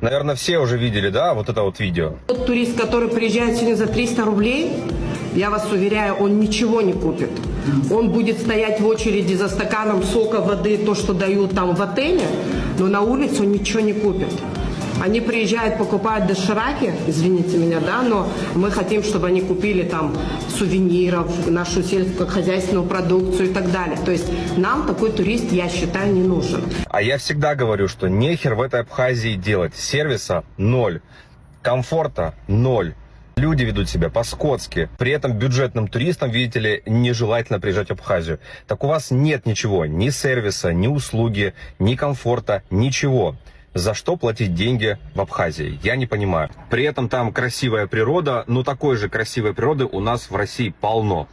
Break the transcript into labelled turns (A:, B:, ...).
A: Наверное, все уже видели, да, вот это вот видео?
B: Тот турист, который приезжает сегодня за 300 рублей, я вас уверяю, он ничего не купит. Он будет стоять в очереди за стаканом сока, воды, то, что дают там в отеле, но на улице он ничего не купит. Они приезжают, покупают дошираки, извините меня, да, но мы хотим, чтобы они купили там сувениров, нашу сельскохозяйственную продукцию и так далее. То есть нам такой турист, я считаю, не нужен.
A: А я всегда говорю, что нехер в этой Абхазии делать. Сервиса ноль, комфорта ноль. Люди ведут себя по-скотски. При этом бюджетным туристам, видите ли, нежелательно приезжать в Абхазию. Так у вас нет ничего, ни сервиса, ни услуги, ни комфорта, ничего. За что платить деньги в Абхазии? Я не понимаю. При этом там красивая природа, но такой же красивой природы у нас в России полно.